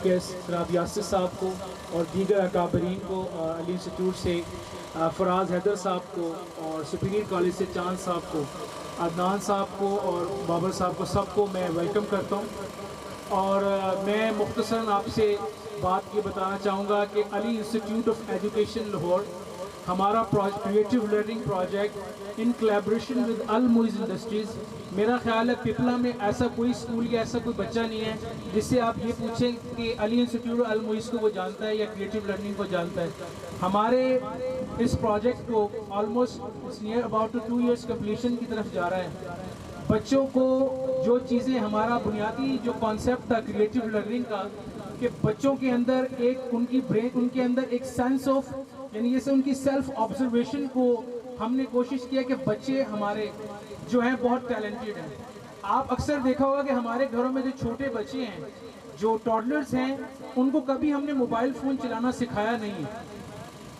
جناب یاسر صاحب کو اور دیگر اکابرین کو، علی انسٹیٹیوٹ سے فراز حیدر صاحب کو اور سپیریئر کالج سے چاند صاحب کو، عدنان صاحب کو اور بابر صاحب کو، سب کو میں ویلکم کرتا ہوں۔ اور میں مختصراً آپ سے بات یہ بتانا چاہوں گا کہ Ali institute of education Lahore ہمارا creative learning project in collaboration with Almoiz industries, میرا خیال ہے پپلا میں ایسا کوئی اسکول یا ایسا کوئی بچہ نہیں ہے جس سے آپ یہ پوچھیں کہ علی انسٹیٹیوٹ المعز کو وہ جانتا ہے یا کریٹیو لرننگ کو جانتا ہے۔ ہمارے اس پروجیکٹ کو almost near about 2 years completion کی طرف جا رہا ہے۔ بچوں کو جو چیزیں، ہمارا بنیادی جو کانسیپٹ تھا کریٹیو لرننگ کا، کہ بچوں کے اندر ایک ان کے اندر ایک سینس آف، یعنی جیسے ان کی سیلف آبزرویشن کو ہم نے کوشش کیا کہ بچے ہمارے جو ہیں بہت ٹیلنٹڈ ہیں۔ آپ اکثر دیکھا ہوگا کہ ہمارے گھروں میں جو چھوٹے بچے ہیں، جو ٹاڈلرز ہیں، ان کو کبھی ہم نے موبائل فون چلانا سکھایا نہیں ہے۔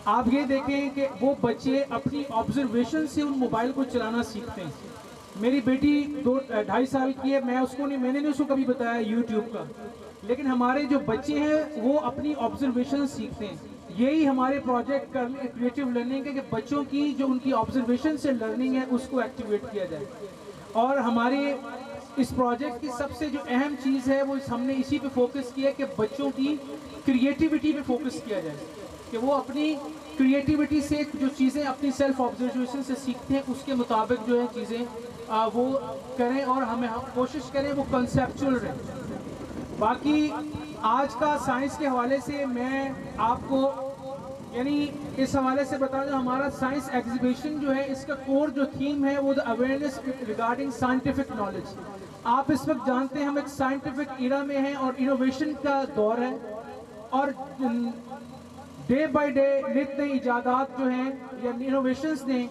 آپ یہ دیکھیں کہ وہ بچے اپنی آبزرویشن سے ان موبائل کو چلانا سیکھتے ہیں۔ میری بیٹی 2-2.5 سال کی ہے، میں نے نہیں اس کو کبھی بتایا یوٹیوب کا، لیکن ہمارے جو بچے ہیں وہ اپنی آبزرویشن سیکھتے ہیں۔ یہی ہمارے پروجیکٹ کریٹیو لرننگ ہے کہ بچوں کی جو ان کی آبزرویشن سے لرننگ ہے اس کو ایکٹیویٹ کیا جائے۔ اور ہمارے اس پروجیکٹ کی سب سے جو اہم چیز ہے وہ ہم نے اسی پہ فوکس کیا کہ بچوں کی کریٹیوٹی پہ فوکس کیا جائے، کہ وہ اپنی کریٹیوٹی سے جو چیزیں اپنی سیلف آبزرویشن سے سیکھتے ہیں اس کے مطابق جو ہے چیزیں وہ کریں، اور ہمیں کوشش کریں وہ کنسیپچول رہیں۔ باقی آج کا سائنس کے حوالے سے میں آپ کو یعنی اس حوالے سے بتا دوں، ہمارا سائنس ایگزیبیشن جو ہے اس کا کور جو تھیم ہے وہ اویئرنیس ریگارڈنگ سائنٹیفک نالج۔ آپ اس وقت جانتے ہیں ہم ایک سائنٹیفک ایرا میں ہیں اور انوویشن کا دور ہے، اور ڈے بائی ڈے نت نئی ایجادات جو ہیں یا انوویشنز نے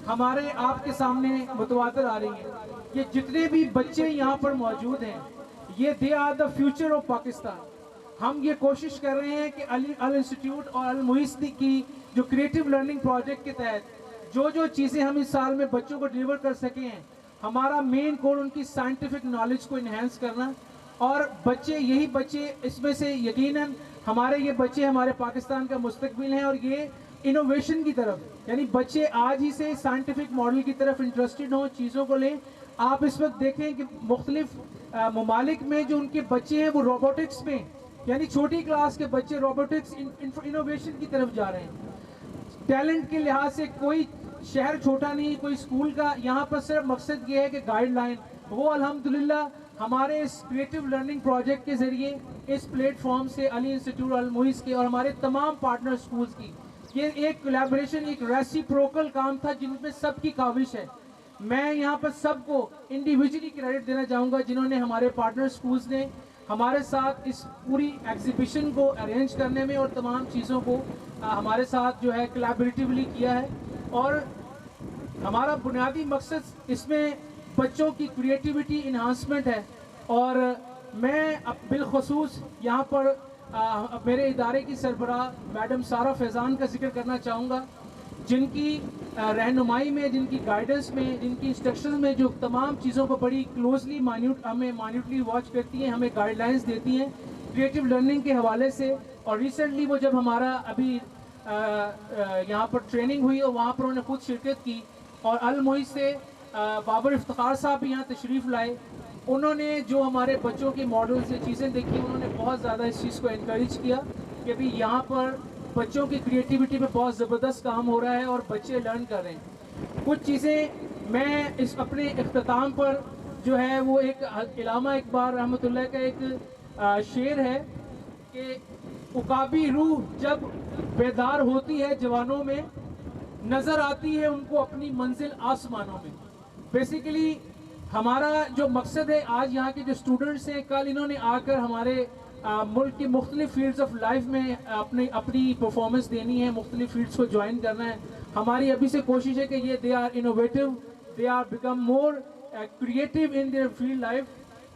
ہمارے آپ کے سامنے متواتر آ رہی ہیں۔ یہ جتنے بھی بچے یہاں پر موجود ہیں، یہ they are the future of Pakistan. ہم یہ کوشش کر رہے ہیں کہ علی انسٹیٹیوٹ اور المعز کی جو کریٹیو لرننگ پروجیکٹ کے تحت جو چیزیں ہم اس سال میں بچوں کو ڈیلیور کر سکے ہیں، ہمارا مین گول ان کی سائنٹیفک نالج کو انہینس کرنا، اور یہی بچے اس میں سے یقیناً یہ بچے ہمارے پاکستان کا مستقبل ہیں، اور یہ انوویشن کی طرف، یعنی بچے آج ہی سے سائنٹیفک ماڈل کی طرف انٹرسٹڈ ہوں، چیزوں کو لیں۔ آپ اس وقت دیکھیں کہ مختلف ممالک میں جو ان کے بچے ہیں وہ روبوٹکس میں، یعنی چھوٹی کلاس کے بچے روبوٹکس انوویشن کی طرف جا رہے ہیں۔ ٹیلنٹ کے لحاظ سے کوئی شہر چھوٹا نہیں، کوئی اسکول کا، یہاں پر صرف مقصد یہ ہے کہ گائیڈ لائن وہ الحمدللہ ہمارے اس کریٹیو لرننگ پروجیکٹ کے ذریعے اس پلیٹ فارم سے علی انسٹیٹیوٹ المعز کے اور ہمارے تمام پارٹنر سکولز کی یہ ایک کولیبریشن، ایک ریسیپروکل کام تھا جن میں سب کی کاوش ہے۔ میں یہاں پر سب کو انڈیویجولی کریڈٹ دینا چاہوں گا جنہوں نے ہمارے پارٹنر سکولز نے ہمارے ساتھ اس پوری ایگزیبیشن کو ارینج کرنے میں اور تمام چیزوں کو ہمارے ساتھ جو ہے کولیبریٹیولی کیا ہے۔ اور ہمارا بنیادی مقصد اس میں بچوں کی کریٹیوٹی انہانسمنٹ ہے، اور میں بالخصوص یہاں پر میرے ادارے کی سربراہ میڈم سارہ فیضان کا ذکر کرنا چاہوں گا، جن کی رہنمائی میں، جن کی گائیڈنس میں، جن کی انسٹرکشن میں جو تمام چیزوں کو بڑی کلوزلی ہمیں مائنیوٹلی واچ کرتی ہیں، ہمیں گائیڈ لائنز دیتی ہیں کریٹیو لرننگ کے حوالے سے۔ اور ریسنٹلی وہ جب ہمارا ابھی یہاں پر ٹریننگ ہوئی اور وہاں پر انہوں نے خود شرکت کی، اور المعز سے بابر افتخار صاحب بھی یہاں تشریف لائے، انہوں نے جو ہمارے بچوں کے ماڈل سے چیزیں دیکھی، انہوں نے بہت زیادہ اس چیز کو انکریج کیا کہ بھی یہاں پر بچوں کی کریٹیوٹی پہ بہت زبردست کام ہو رہا ہے اور بچے لرن کر رہے ہیں۔ کچھ چیزیں میں اس اپنے اختتام پر جو ہے وہ ایک علامہ اقبال رحمۃ اللہ کا ایک شعر ہے کہ عقابی روح جب بیدار ہوتی ہے جوانوں میں، نظر آتی ہے ان کو اپنی منزل آسمانوں میں۔ بیسیکلی ہمارا جو مقصد ہے، آج یہاں کے جو اسٹوڈنٹس ہیں، کل انہوں نے آ کر ہمارے ملک کی مختلف فیلڈز آف لائف میں اپنی پرفارمنس دینی ہے، مختلف فیلڈز کو جوائن کرنا ہے۔ ہماری ابھی سے کوشش ہے کہ یہ they are innovative, they are become more creative in their field life.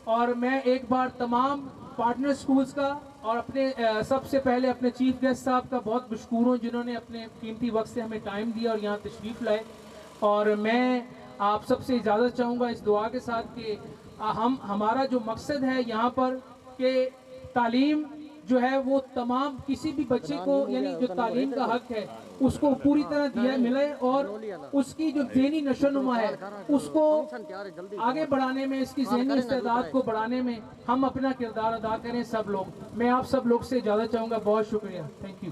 اور میں ایک بار تمام پارٹنر سکولز کا اور اپنے سب سے پہلے اپنے چیف گیسٹ صاحب کا بہت مشکور ہوں جنہوں نے اپنے قیمتی وقت سے ہمیں ٹائم دیا اور یہاں تشریف لائے۔ اور میں آپ سب سے اجازت چاہوں گا اس دعا کے ساتھ کہ ہمارا جو مقصد ہے یہاں پر کہ تعلیم جو ہے وہ تمام کسی بھی بچے کو یعنی جو تعلیم کا حق ہے اس کو پوری طرح دیا ملے اور اس کی جو ذہنی نشو و نما ہے اس کو آگے بڑھانے میں، اس کی ذہنی استعداد کو بڑھانے میں ہم اپنا کردار ادا کریں سب لوگ. میں آپ سب لوگ سے اجازت چاہوں گا. بہت شکریہ. Thank you.